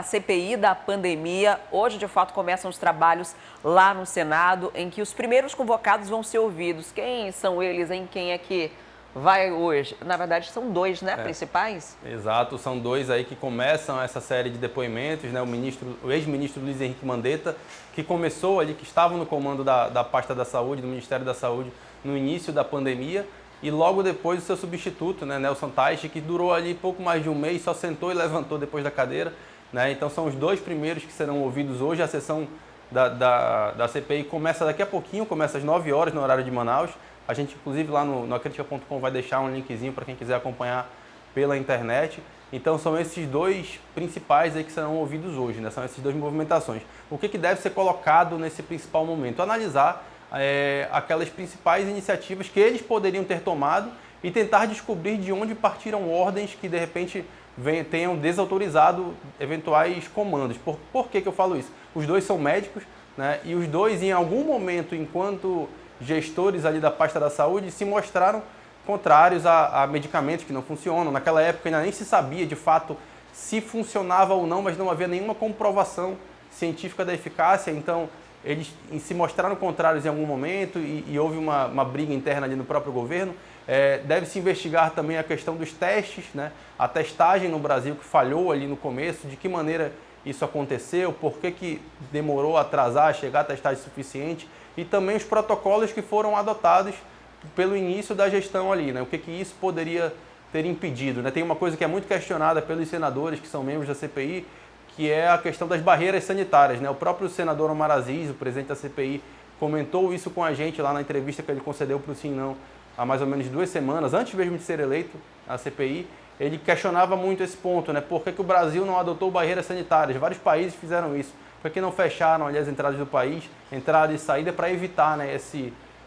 a CPI da pandemia. Hoje, de fato, começam os trabalhos lá no Senado, em que os primeiros convocados vão ser ouvidos. Quem são eles, hein? Quem é que vai hoje? Na verdade, são dois, né, principais? Exato, são dois aí que começam essa série de depoimentos, né? O ex-ministro Luiz Henrique Mandetta, que começou ali, que estava no comando da pasta da saúde, do Ministério da Saúde, no início da pandemia, e logo depois o seu substituto, né, Nelson Teich, que durou ali pouco mais de um mês, só sentou e levantou depois da cadeira, né? Então são os dois primeiros que serão ouvidos hoje. A sessão da CPI começa daqui a pouquinho, começa às 9 horas no horário de Manaus. A gente, inclusive, lá no acritica.com vai deixar um linkzinho para quem quiser acompanhar pela internet. Então são esses dois principais aí que serão ouvidos hoje, né? São essas duas movimentações. O que deve ser colocado nesse principal momento? Analisar aquelas principais iniciativas que eles poderiam ter tomado e tentar descobrir de onde partiram ordens que de repente tenham desautorizado eventuais comandos. Por que eu falo isso? Os dois são médicos, né? E os dois, em algum momento, enquanto gestores ali da pasta da saúde, se mostraram contrários a medicamentos que não funcionam. Naquela época ainda nem se sabia de fato se funcionava ou não, mas não havia nenhuma comprovação científica da eficácia. Então eles se mostraram contrários em algum momento e houve uma briga interna ali no próprio governo. Deve-se investigar também a questão dos testes, né? A testagem no Brasil que falhou ali no começo, de que maneira isso aconteceu, por que demorou a atrasar, a chegar a testagem suficiente, e também os protocolos que foram adotados pelo início da gestão ali, né? O que isso poderia ter impedido, né? Tem uma coisa que é muito questionada pelos senadores que são membros da CPI, que é a questão das barreiras sanitárias, né? O próprio senador Omar Aziz, o presidente da CPI, comentou isso com a gente lá na entrevista que ele concedeu para o Sim Não há mais ou menos 2 semanas, antes mesmo de ser eleito à CPI. Ele questionava muito esse ponto, né? Por que o Brasil não adotou barreiras sanitárias? Vários países fizeram isso. Por que não fecharam ali as entradas do país, entrada e saída, para evitar, né,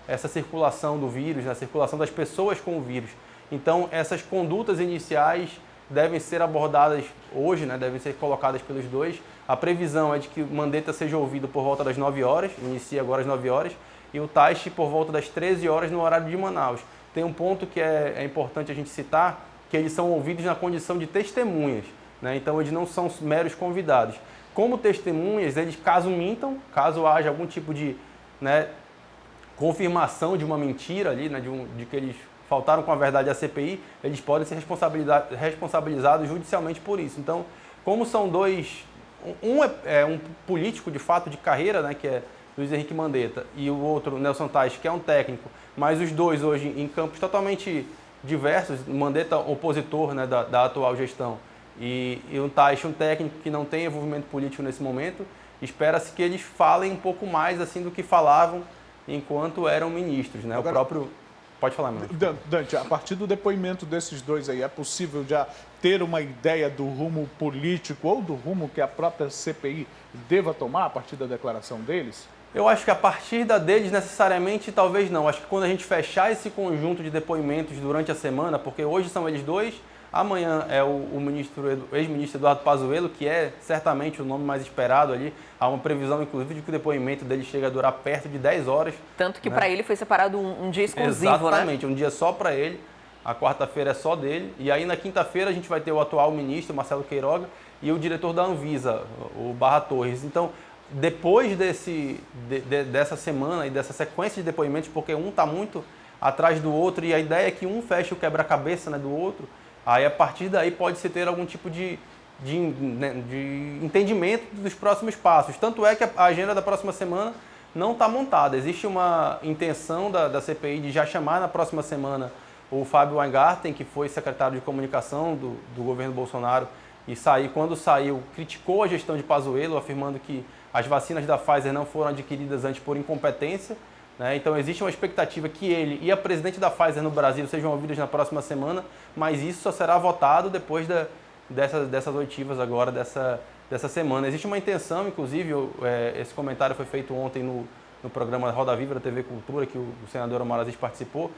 essa circulação do vírus, né, a circulação das pessoas com o vírus? Então, essas condutas iniciais devem ser abordadas hoje, né, devem ser colocadas pelos dois. A previsão é de que o Mandetta seja ouvido por volta das 9 horas, inicia agora às 9 horas, e o Teich por volta das 13 horas no horário de Manaus. Tem um ponto que é importante a gente citar, que eles são ouvidos na condição de testemunhas, né? Então eles não são meros convidados. Como testemunhas, eles, caso mintam, caso haja algum tipo de, né, confirmação de uma mentira ali, né, de que eles faltaram com a verdade à CPI, eles podem ser responsabilizados judicialmente por isso. Então, como são dois, um é um político de fato de carreira, né, que é Luiz Henrique Mandetta, e o outro, Nelson Teich, que é um técnico, mas os dois hoje em campos totalmente diversos, Mandetta opositor, né, da atual gestão, e o Teich um técnico que não tem envolvimento político nesse momento, espera-se que eles falem um pouco mais assim do que falavam enquanto eram ministros, né? Agora, o próprio... Pode falar, meu. Dante, a partir do depoimento desses dois aí, é possível já ter uma ideia do rumo político ou do rumo que a própria CPI deva tomar a partir da declaração deles? Eu acho que a partir da deles, necessariamente, talvez não. Acho que quando a gente fechar esse conjunto de depoimentos durante a semana, porque hoje são eles dois, amanhã é o ex-ministro Eduardo Pazuello, que é certamente o nome mais esperado ali. Há uma previsão, inclusive, de que o depoimento dele chega a durar perto de 10 horas. Tanto que, né, para ele foi separado um dia exclusivo, exatamente, né? Um dia só para ele. A quarta-feira é só dele. E aí, na quinta-feira, a gente vai ter o atual ministro, Marcelo Queiroga, e o diretor da Anvisa, o Barra Torres. Então, depois dessa semana e dessa sequência de depoimentos, porque um está muito atrás do outro e a ideia é que um feche o quebra-cabeça, né, do outro, aí a partir daí pode-se ter algum tipo de entendimento dos próximos passos. Tanto é que a agenda da próxima semana não está montada. Existe uma intenção da CPI de já chamar na próxima semana o Fábio Weingarten, que foi secretário de comunicação do governo Bolsonaro, e quando saiu, criticou a gestão de Pazuello, afirmando que as vacinas da Pfizer não foram adquiridas antes por incompetência, né? Então existe uma expectativa que ele e a presidente da Pfizer no Brasil sejam ouvidos na próxima semana, mas isso só será votado depois dessas oitivas agora, dessa semana. Existe uma intenção, inclusive, esse comentário foi feito ontem no programa Roda Viva da TV Cultura, que o senador Omar Aziz participou,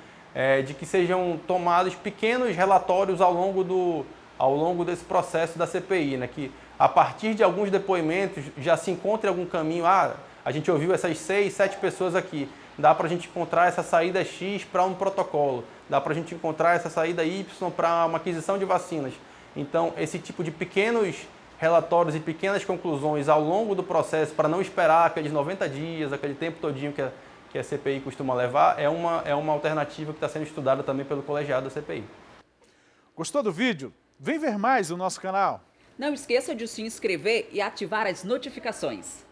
de que sejam tomados pequenos relatórios ao longo desse processo da CPI, né? Que a partir de alguns depoimentos já se encontre algum caminho. A gente ouviu essas 6, 7 pessoas aqui, dá para a gente encontrar essa saída X para um protocolo, dá para a gente encontrar essa saída Y para uma aquisição de vacinas. Então, esse tipo de pequenos relatórios e pequenas conclusões ao longo do processo, para não esperar aqueles 90 dias, aquele tempo todinho que a CPI costuma levar, é uma alternativa que está sendo estudada também pelo colegiado da CPI. Gostou do vídeo? Vem ver mais no nosso canal. Não esqueça de se inscrever e ativar as notificações.